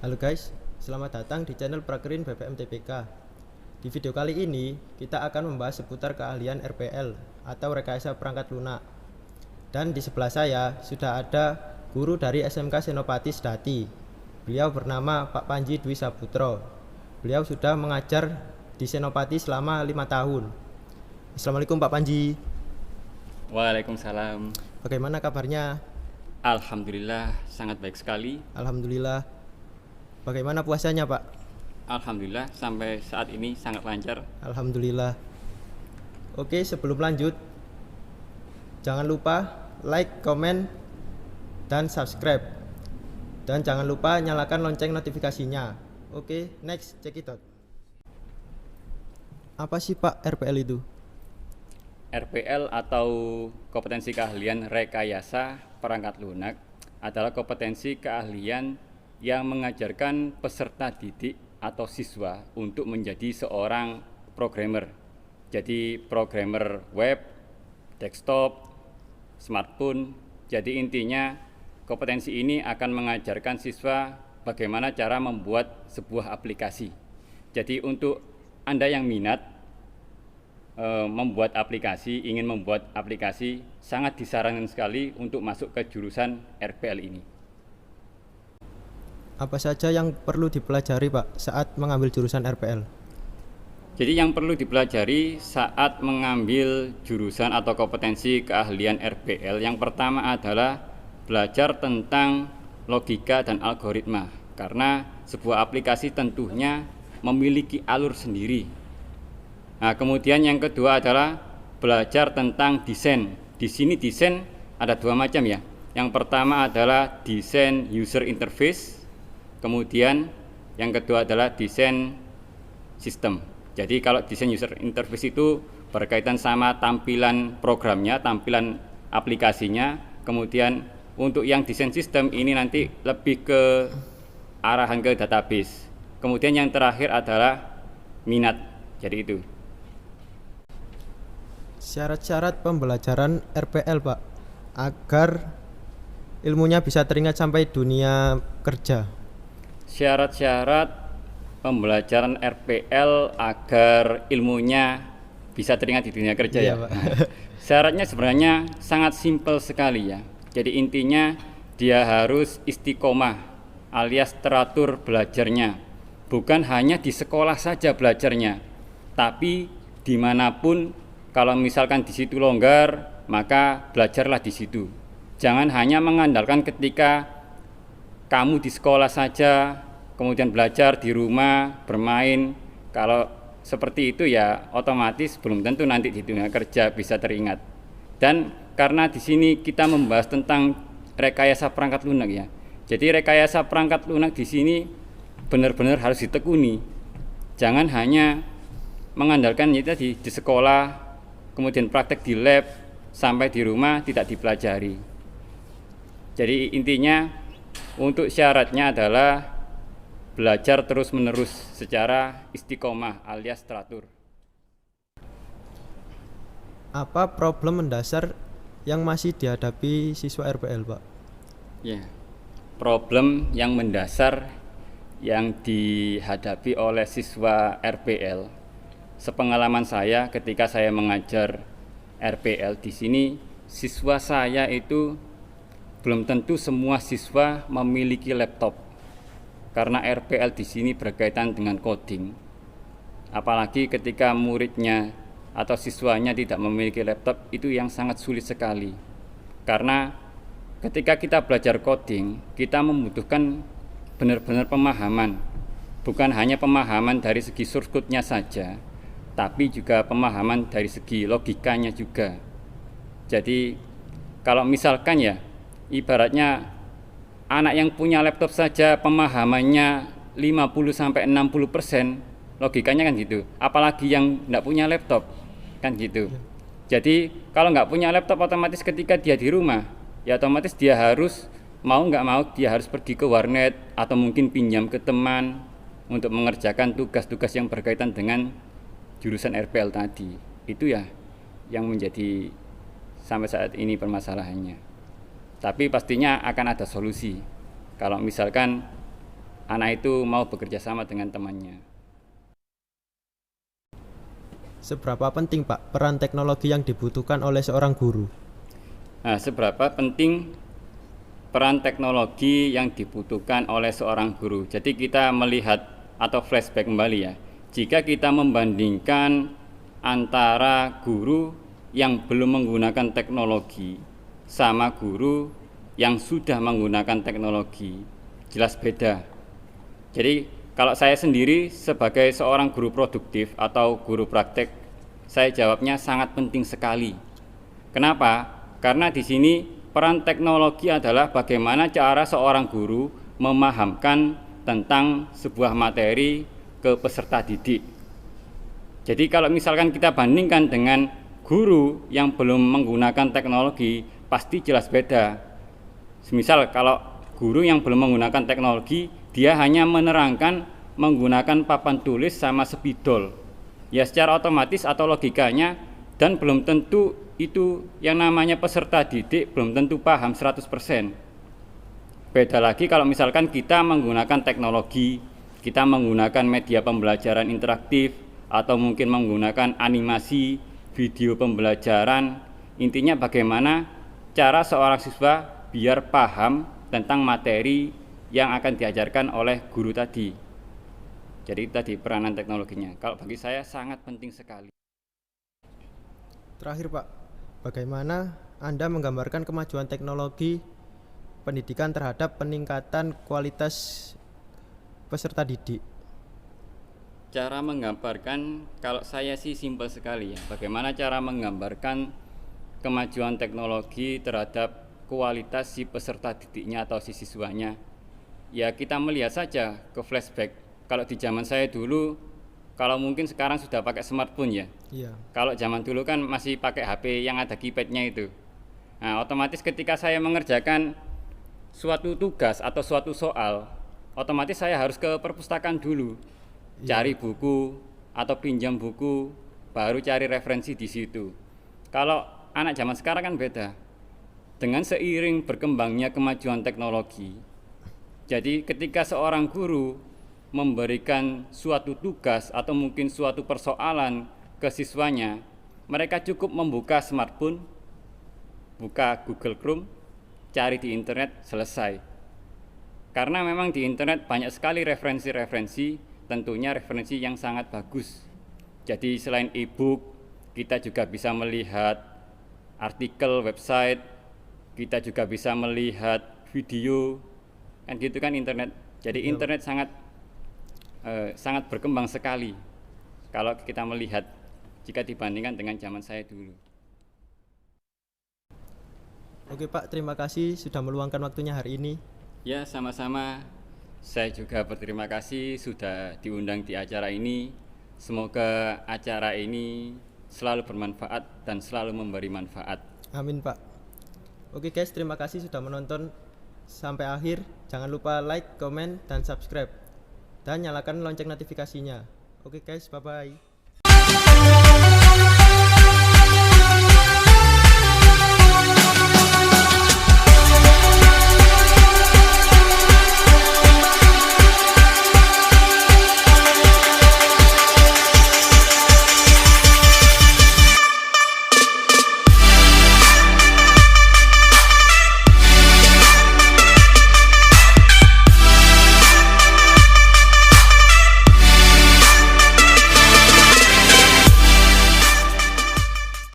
Halo guys, selamat datang di channel Prakerin BPM TPK. Di video kali ini, kita akan membahas seputar keahlian RPL atau rekayasa perangkat lunak. Dan di sebelah saya sudah ada guru dari SMK Senopati Sedati. Beliau bernama Pak Panji Dwi Saputro. Beliau sudah mengajar di Senopati selama 5 tahun. Assalamualaikum Pak Panji. Waalaikumsalam. Bagaimana kabarnya? Alhamdulillah sangat baik sekali. Alhamdulillah. Bagaimana puasanya Pak? Alhamdulillah sampai saat ini sangat lancar. Alhamdulillah. Oke, sebelum lanjut, jangan lupa like, komen, dan subscribe. Dan jangan lupa nyalakan lonceng notifikasinya. Oke, next, check it out. Apa sih Pak RPL itu? RPL atau kompetensi keahlian rekayasa perangkat lunak adalah kompetensi keahlian yang mengajarkan peserta didik atau siswa untuk menjadi seorang programmer. Jadi programmer web, desktop, smartphone. Jadi intinya kompetensi ini akan mengajarkan siswa bagaimana cara membuat sebuah aplikasi. Jadi untuk Anda yang minat ingin membuat aplikasi, sangat disarankan sekali untuk masuk ke jurusan RPL ini. Apa saja yang perlu dipelajari Pak saat mengambil jurusan RPL? Jadi yang perlu dipelajari saat mengambil jurusan atau kompetensi keahlian RPL, yang pertama adalah belajar tentang logika dan algoritma, karena sebuah aplikasi tentunya memiliki alur sendiri. Nah, kemudian yang kedua adalah belajar tentang desain. Di sini desain ada dua macam ya. Yang pertama adalah desain user interface, kemudian yang kedua adalah desain sistem. Jadi kalau desain user interface itu berkaitan sama tampilan programnya, tampilan aplikasinya. Kemudian untuk yang desain sistem ini nanti lebih ke arahan ke database. Kemudian yang terakhir adalah minat. Jadi itu. Syarat-syarat pembelajaran RPL Pak, agar ilmunya bisa teringat sampai dunia kerja. Syarat-syarat pembelajaran RPL agar ilmunya bisa teringat di dunia kerja ya. Pak. Syaratnya sebenarnya sangat simpel sekali ya. Jadi intinya dia harus istiqomah alias teratur belajarnya. Bukan hanya di sekolah saja belajarnya, tapi dimanapun. Kalau misalkan di situ longgar, maka belajarlah di situ. Jangan hanya mengandalkan ketika kamu di sekolah saja, kemudian belajar di rumah, bermain. Kalau seperti itu ya otomatis belum tentu nanti di dunia kerja bisa teringat. Dan karena di sini kita membahas tentang rekayasa perangkat lunak ya. Jadi rekayasa perangkat lunak di sini benar-benar harus ditekuni. Jangan hanya mengandalkan itu di sekolah, kemudian praktek di lab, sampai di rumah tidak dipelajari. Jadi intinya untuk syaratnya adalah belajar terus-menerus secara istiqomah alias teratur. Apa problem mendasar yang masih dihadapi siswa RPL Pak? Ya, problem yang mendasar yang dihadapi oleh siswa RPL, sepengalaman saya ketika saya mengajar RPL di sini, siswa saya itu belum tentu semua siswa memiliki laptop. Karena RPL di sini berkaitan dengan coding. Apalagi ketika muridnya atau siswanya tidak memiliki laptop, itu yang sangat sulit sekali. Karena ketika kita belajar coding, kita membutuhkan benar-benar pemahaman. Bukan hanya pemahaman dari segi source code-nya saja, tapi juga pemahaman dari segi logikanya juga. Jadi kalau misalkan ya ibaratnya anak yang punya laptop saja pemahamannya 50-60%, logikanya kan gitu. Apalagi yang enggak punya laptop kan gitu. Jadi kalau enggak punya laptop, otomatis ketika dia di rumah ya otomatis dia harus mau enggak mau dia harus pergi ke warnet atau mungkin pinjam ke teman untuk mengerjakan tugas-tugas yang berkaitan dengan jurusan RPL tadi. Itu ya yang menjadi sampai saat ini permasalahannya. Tapi pastinya akan ada solusi. Kalau misalkan anak itu mau bekerja sama dengan temannya. Seberapa penting Pak peran teknologi yang dibutuhkan oleh seorang guru? Nah, seberapa penting peran teknologi yang dibutuhkan oleh seorang guru. Jadi kita melihat atau flashback kembali ya. Jika kita membandingkan antara guru yang belum menggunakan teknologi sama guru yang sudah menggunakan teknologi, jelas beda. Jadi kalau saya sendiri sebagai seorang guru produktif atau guru praktek, saya jawabnya sangat penting sekali. Kenapa? Karena di sini peran teknologi adalah bagaimana cara seorang guru memahamkan tentang sebuah materi ke peserta didik. Jadi kalau misalkan kita bandingkan dengan guru yang belum menggunakan teknologi, pasti jelas beda. Misal kalau guru yang belum menggunakan teknologi, dia hanya menerangkan menggunakan papan tulis sama spidol. Ya secara otomatis atau logikanya, dan belum tentu itu yang namanya peserta didik belum tentu paham 100%. Beda lagi kalau misalkan kita menggunakan teknologi, kita menggunakan media pembelajaran interaktif, atau mungkin menggunakan animasi, video pembelajaran. Intinya bagaimana cara seorang siswa biar paham tentang materi yang akan diajarkan oleh guru tadi. Jadi tadi peranan teknologinya. Kalau bagi saya sangat penting sekali. Terakhir Pak, bagaimana Anda menggambarkan kemajuan teknologi pendidikan terhadap peningkatan kualitas peserta didik? Cara menggambarkan, kalau saya sih simpel sekali ya. Bagaimana cara menggambarkan kemajuan teknologi terhadap kualitas si peserta didiknya atau si siswanya? Ya kita melihat saja ke flashback. Kalau di zaman saya dulu, kalau mungkin sekarang sudah pakai smartphone ya. Iya. Kalau zaman dulu kan masih pakai HP yang ada keypadnya itu. Nah, otomatis ketika saya mengerjakan suatu tugas atau suatu soal, otomatis saya harus ke perpustakaan dulu, cari buku atau pinjam buku, baru cari referensi di situ. Kalau anak zaman sekarang kan beda. Dengan seiring berkembangnya kemajuan teknologi, jadi ketika seorang guru memberikan suatu tugas atau mungkin suatu persoalan ke siswanya, mereka cukup membuka smartphone, buka Google Chrome, cari di internet, selesai. Karena memang di internet banyak sekali referensi-referensi, tentunya referensi yang sangat bagus. Jadi selain e-book, kita juga bisa melihat artikel website, kita juga bisa melihat video, kan gitu kan internet. Jadi internet sangat berkembang sekali kalau kita melihat jika dibandingkan dengan zaman saya dulu. Oke Pak, terima kasih sudah meluangkan waktunya hari ini. Ya, sama-sama. Saya juga berterima kasih sudah diundang di acara ini. Semoga acara ini selalu bermanfaat dan selalu memberi manfaat. Amin Pak. Oke guys, terima kasih sudah menonton sampai akhir. Jangan lupa like, komen, dan subscribe. Dan nyalakan lonceng notifikasinya. Oke guys, bye-bye.